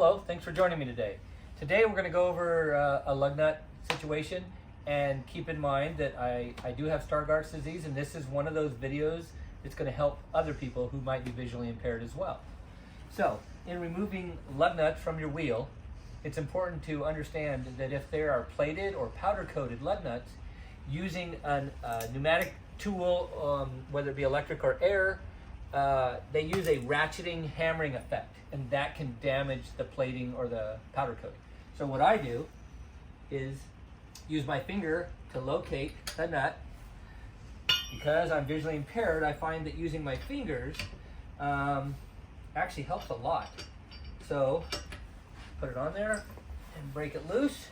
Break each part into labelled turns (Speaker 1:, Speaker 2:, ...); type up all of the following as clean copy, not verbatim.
Speaker 1: Hello, thanks for joining me today. Today we're going to go over a lug nut situation, and keep in mind that I do have Stargardts disease, and this is one of those videos that's going to help other people who might be visually impaired as well. So, in removing lug nuts from your wheel, it's important to understand that if there are plated or powder coated lug nuts, using a pneumatic tool, whether it be electric or air, they use a ratcheting hammering effect, and that can damage the plating or the powder coating. So what I do is use my finger to locate the nut. Because I'm visually impaired, I find that using my fingers actually helps a lot. So put it on there and break it loose,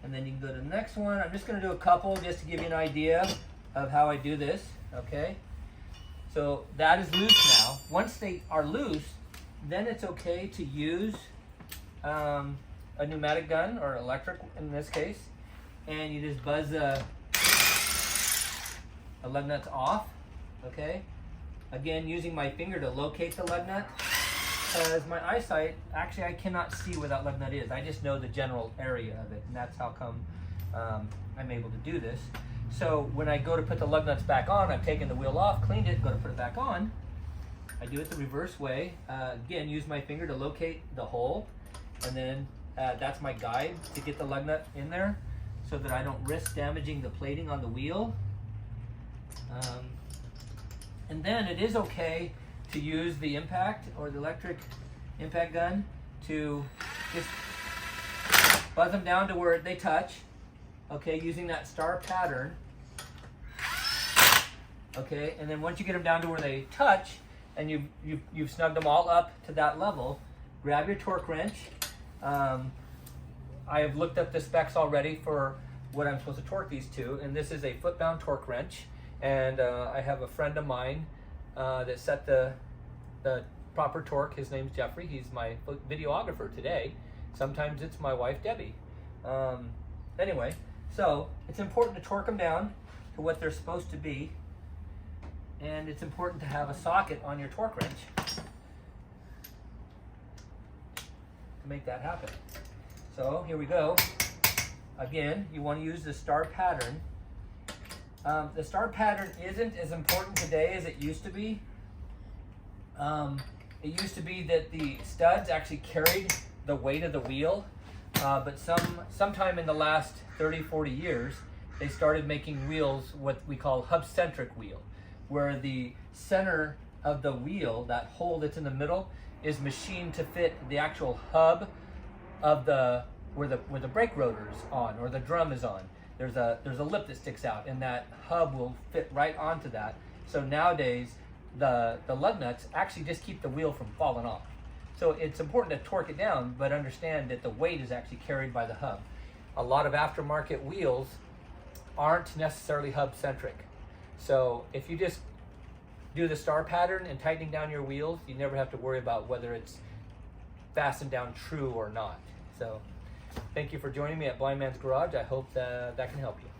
Speaker 1: and then you can go to the next one. I'm just going to do a couple just to give you an idea of how I do this. Okay, so that is loose now. Once they are loose, then it's okay to use a pneumatic gun, or electric in this case, and you just buzz the lug nuts off. Okay, again, using my finger to locate the lug nut, because my eyesight, actually I cannot see where that lug nut is. I just know the general area of it, and that's how come I'm able to do this. So when I go to put the lug nuts back on, I've taken the wheel off, cleaned it, go to put it back on. I do it the reverse way. Again, use my finger to locate the hole, and then that's my guide to get the lug nut in there so that I don't risk damaging the plating on the wheel. And then it is okay to use the impact or the electric impact gun to just buzz them down to where they touch. Okay, using that star pattern. Okay, and then once you get them down to where they touch, and you've snugged them all up to that level, grab your torque wrench. I have looked up the specs already for what I'm supposed to torque these to, and this is a foot-bound torque wrench. And I have a friend of mine that set the proper torque. His name's Jeffrey. He's my videographer today. Sometimes it's my wife, Debbie. Anyway, so it's important to torque them down to what they're supposed to be. And it's important to have a socket on your torque wrench to make that happen. So here we go. Again, you want to use the star pattern. The star pattern isn't as important today as it used to be. It used to be that the studs actually carried the weight of the wheel, but sometime in the last 30-40 years, they started making wheels what we call hub-centric wheel, where the center of the wheel, that hole that's in the middle, is machined to fit the actual hub of where the brake rotor is on, or the drum is on. There's a lip that sticks out, and that hub will fit right onto that. So nowadays, the lug nuts actually just keep the wheel from falling off. So it's important to torque it down, but understand that the weight is actually carried by the hub. A lot of aftermarket wheels aren't necessarily hub-centric. So if you just do the star pattern and tightening down your wheels, you never have to worry about whether it's fastened down true or not. So thank you for joining me at Blind Man's Garage. I hope that can help you.